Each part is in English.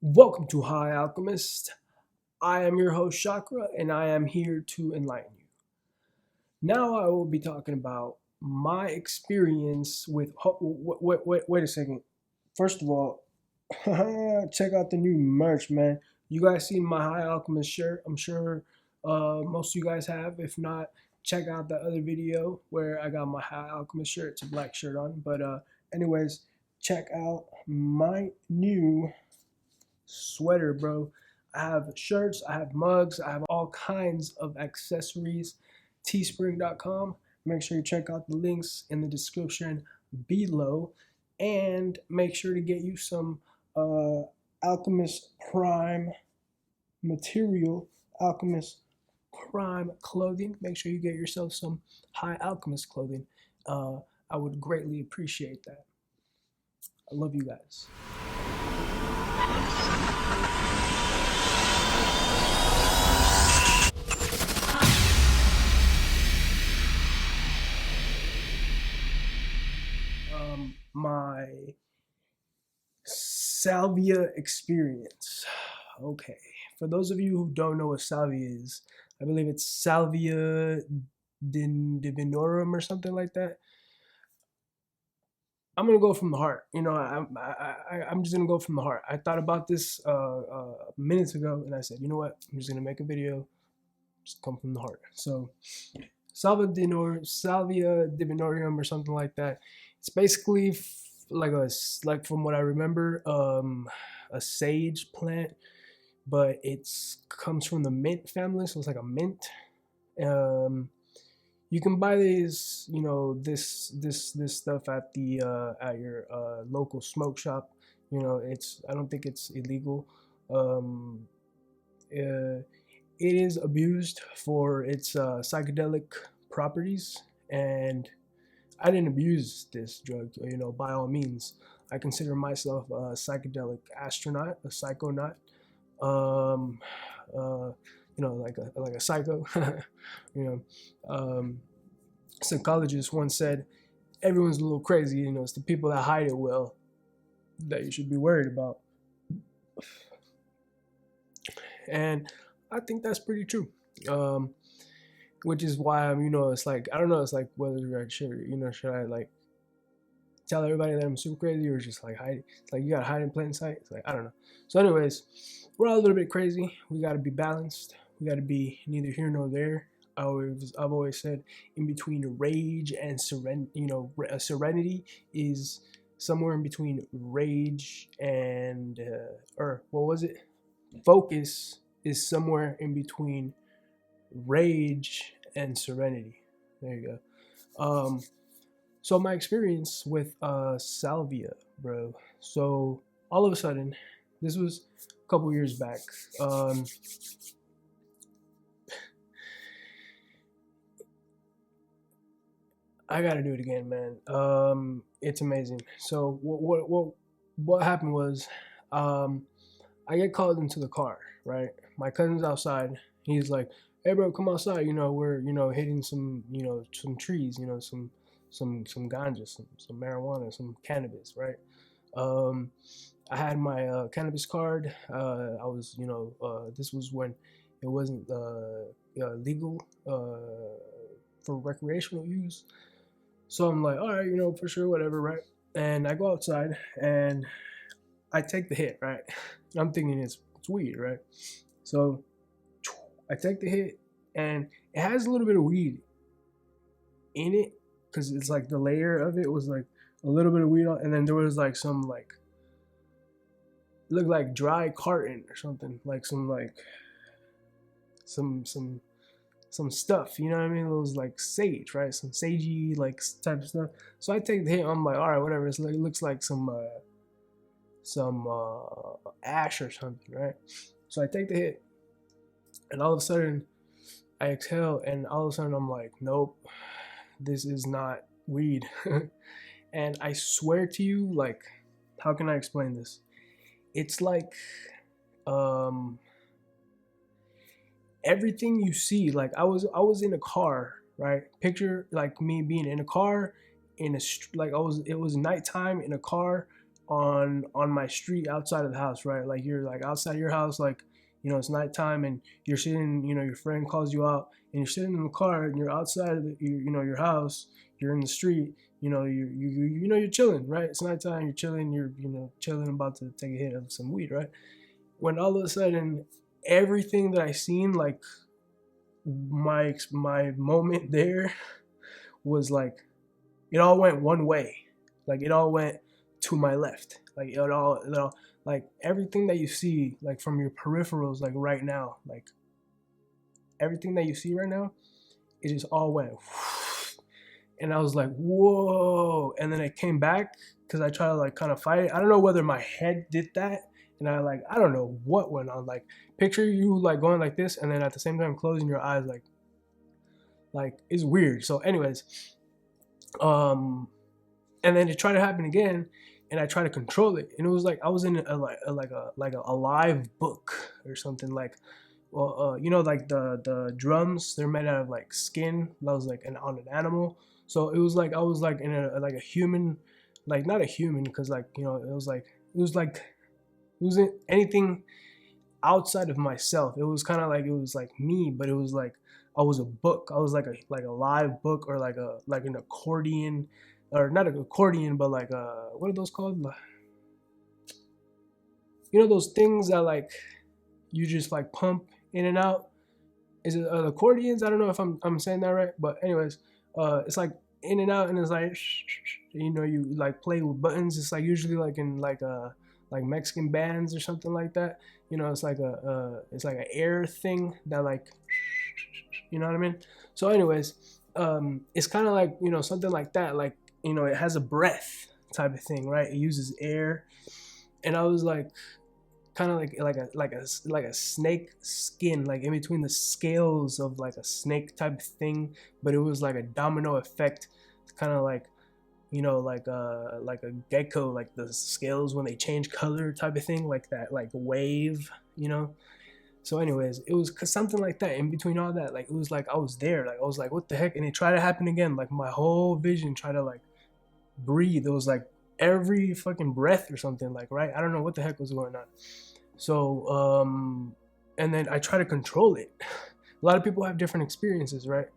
Welcome to High Alchemist. I am your host Chakra, and I am here to enlighten you. Now I will be talking about my experience with. Wait a second. First of all, check out the new merch, man. You guys seen my High Alchemist shirt? I'm sure most of you guys have. If not, check out the other video where I got my High Alchemist shirt. It's a black shirt on. But anyways, check out my new sweater, bro. I have shirts, I have mugs, I have all kinds of accessories. Teespring.com. Make sure you check out the links in the description below, and make sure to get you some Alchemist Prime material, Alchemist Prime clothing. Make sure you get yourself some High Alchemist clothing. I would greatly appreciate that. I love you guys. My Salvia experience. Okay, for those of you who don't know what salvia is, I believe it's Salvia Divinorum or something like that. I'm gonna go from the heart. I'm just gonna go from the heart. I thought about this minutes ago, and I said, you know what? I'm just gonna make a video. Just come from the heart. So, Salvia Divinorum or something like that. It's basically like from what I remember, a sage plant, but it's comes from the mint family, so it's like a mint. You can buy these, this stuff at the at your local smoke shop. I don't think it's illegal. It is abused for its psychedelic properties, and I didn't abuse this drug, by all means. I consider myself a psychedelic astronaut, a psychonaut, um, like a psycho. you know, Psychologist once said, "Everyone's a little crazy. It's the people that hide it well that you should be worried about." And I think that's pretty true. Which is why it's like I don't know. It's like whether I should I like tell everybody that I'm super crazy or just like hide? It's like you gotta hide in plain sight. It's like I don't know. So, anyways, we're all a little bit crazy. We gotta be balanced. We gotta be neither here nor there. I've always said in between rage and serenity is somewhere in between rage and or what was it? Focus is somewhere in between rage and serenity. There you go. So my experience with salvia, bro. So all of a sudden, this was a couple years back. I gotta do it again, man. It's amazing. So what happened was, I get called into the car. Right, my cousin's outside. He's like, "Hey, bro, come outside. We're hitting some trees. Some ganja, some marijuana, some cannabis, right?" I had my cannabis card. I was, this was when it wasn't legal for recreational use. So I'm like, all right, for sure, whatever, right? And I go outside and I take the hit, right? And I'm thinking it's weed, right? So I take the hit and it has a little bit of weed in it because it's like the layer of it was like a little bit of weed on, and then there was like some like looked like dry carton or something, like some stuff, you know what I mean? It was like sage, right? Some sagey like type of stuff. So I take the hit. I'm like, all right, whatever. It looks like some ash or something, right? So I take the hit, and all of a sudden I exhale, and all of a sudden I'm like, nope, this is not weed. And I swear to you, like, how can I explain this? It's like everything you see. Like I was in a car, right? Picture like me being in a car in a like it was nighttime in a car on my street outside of the house, right? Like you're like outside of your house, like it's nighttime and you're sitting, your friend calls you out and you're sitting in the car and you're outside of your house, you're in the street, you're chilling, right? It's nighttime, you're chilling, you're chilling, about to take a hit of some weed, right? When all of a sudden everything that I seen, like my moment there was like it all went one way, like it all went to my left, like like everything that you see, like from your peripherals, like right now, like everything that you see right now, it just all went and I was like, whoa. And then it came back because I tried to like kind of fight it. I don't know whether my head did that, and I don't know what went on. Like picture you like going like this and then at the same time closing your eyes, like it's weird. So anyways, and then it tried to happen again and I tried to control it, and it was like I was in a live book or something. Like like the drums, they're made out of like skin that was like on an animal. So it was like I was like in a human, like not a human, because like it wasn't anything outside of myself. It was kind of like it was like me, but it was like I was a book. I was like a live book, or like an accordion, or not an accordion, but like what are those called? Those things that like you just like pump in and out. Is it accordions? I don't know if I'm saying that right, but anyways, it's like in and out, and it's like you like play with buttons. It's like usually like in like Mexican bands or something like that. It's like it's like an air thing that like, you know what I mean? So anyways, it's kind of like something like that. Like it has a breath type of thing, right? It uses air, and I was like kind of like a snake skin, like in between the scales of like a snake type thing, but it was like a domino effect, kind of like like a gecko, like the scales when they change color type of thing, like that, like wave. So anyways, it was something like that. In between all that, like it was like I was there, like I was like, what the heck? And it tried to happen again, like my whole vision tried to like breathe. It was like every fucking breath or something, like, right? I don't know what the heck was going on. So and then I try to control it. A lot of people have different experiences, right?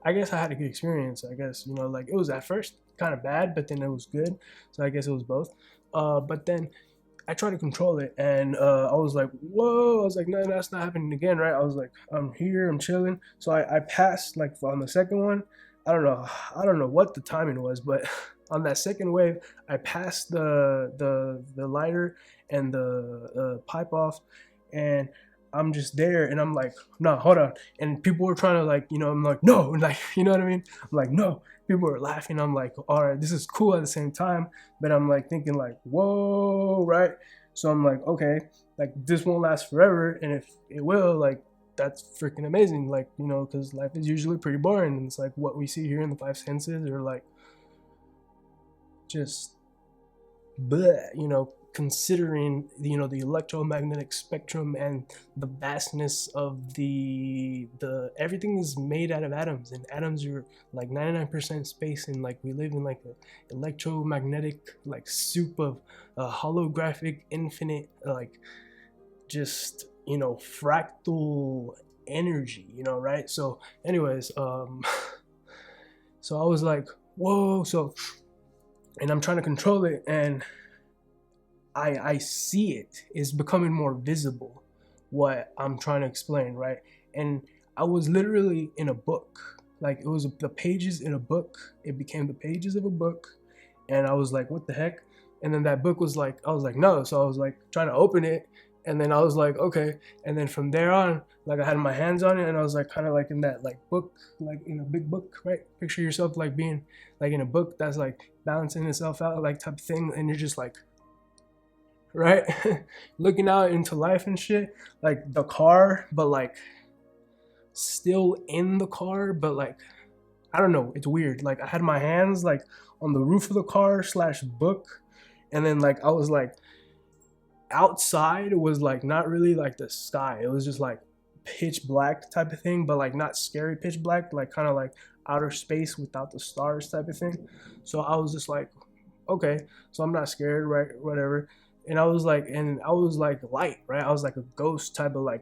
I guess I had a good experience. I guess like it was at first kind of bad, but then it was good. So I guess it was both. But then I tried to control it, and I was like, whoa. I was like, no, that's not happening again, right? I was like, I'm here, I'm chilling. So I passed like on the second one. I don't know what the timing was, but on that second wave, I passed the lighter and the pipe off, and I'm just there, and I'm like, no, hold on. And people were trying to like, I'm like, no, like, you know what I mean? I'm like, no. People were laughing. I'm like, all right, this is cool at the same time, but I'm like thinking like, whoa, right? So I'm like, okay, like this won't last forever, and if it will, like that's freaking amazing, like because life is usually pretty boring, and it's like what we see here in the five senses are like just bleh, considering the electromagnetic spectrum and the vastness of the everything is made out of atoms, and atoms are like 99% space, and like we live in like an electromagnetic like soup of holographic infinite like just fractal energy, right? So anyways, so I was like, whoa. So, and I'm trying to control it, and I see it. It's becoming more visible, what I'm trying to explain, right? And I was literally in a book. Like it was the pages in a book. It became the pages of a book, and I was like, what the heck? And then that book was like, I was like, no. So I was like trying to open it, and then I was like, okay. And then from there on, like I had my hands on it, and I was like kind of like in that like book, like in a big book, right? Picture yourself like being like in a book that's like balancing itself out, like type of thing, and you're just like, right? Looking out into life and shit, like the car, but like still in the car, but like I don't know, it's weird. Like I had my hands like on the roof of the car / book, and then like I was like outside. It was like not really like the sky, it was just like pitch black type of thing, but like not scary pitch black, like kind of like outer space without the stars type of thing. So I was just like, okay, so I'm not scared, right? Whatever. And I was like, light, right? I was like a ghost type of like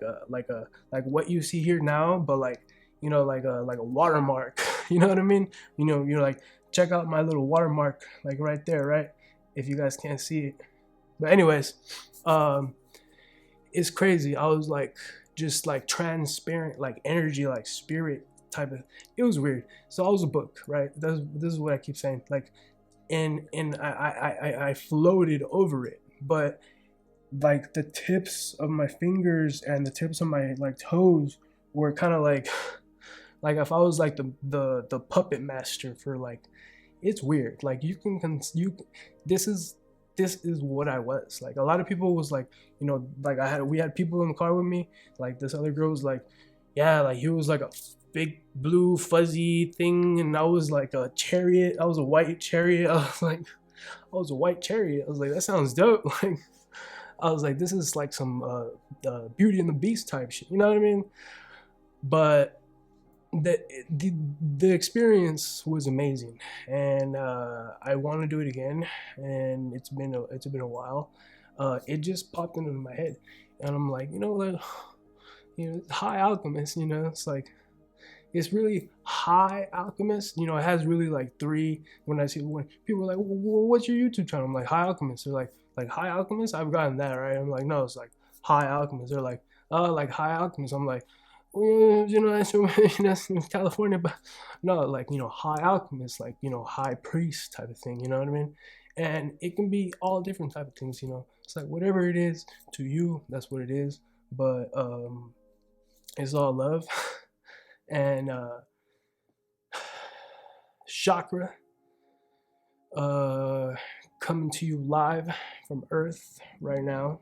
what you see here now, but like, like a watermark. You know what I mean? You're like, check out my little watermark, like right there, right? If you guys can't see it. But anyways, um, it's crazy. I was like just like transparent, like energy, like spirit type of. It was weird. So I was a book, right? This is what I keep saying. Like, and I floated over it, but like the tips of my fingers and the tips of my like toes were kind of like like if I was like the puppet master for like, it's weird. Like this is this is what I was. Like a lot of people was like, like we had people in the car with me. Like this other girl was like, yeah, like he was like a big blue fuzzy thing, and I was like a chariot. I was a white chariot. I was a white chariot. I was like, that sounds dope. Like I was like, this is like some Beauty and the Beast type shit. You know what I mean? But the the, the experience was amazing, and I want to do it again. And it's been a while. It just popped into my head, and I'm like, like, High Alchemist. It's like it's really High Alchemist. It has really like three. When people are like, "What's your YouTube channel?" I'm like, High Alchemist. They're like High Alchemist. I've gotten that right. I'm like, no, it's like High Alchemist. They're like, oh, like High Alchemist. I'm like, well, that's in California, but no, like High Alchemist, like High Priest type of thing. You know what I mean? And it can be all different type of things. It's like whatever it is to you, that's what it is. But it's all love. And chakra, uh, coming to you live from Earth right now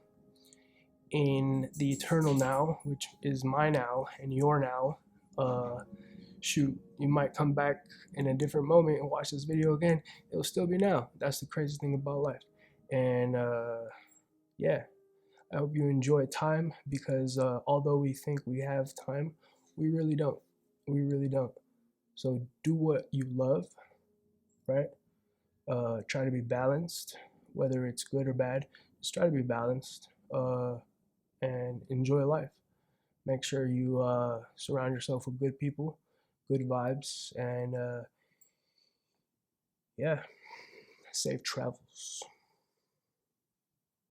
in the eternal now, which is my now and your now. Shoot, you might come back in a different moment and watch this video again. It'll still be now. That's the crazy thing about life. And yeah, I hope you enjoy time, because although we think we have time, we really don't. We really don't. So do what you love, right? Try to be balanced, whether it's good or bad. Just try to be balanced, and enjoy life. Make sure you surround yourself with good people, good vibes, and yeah, safe travels.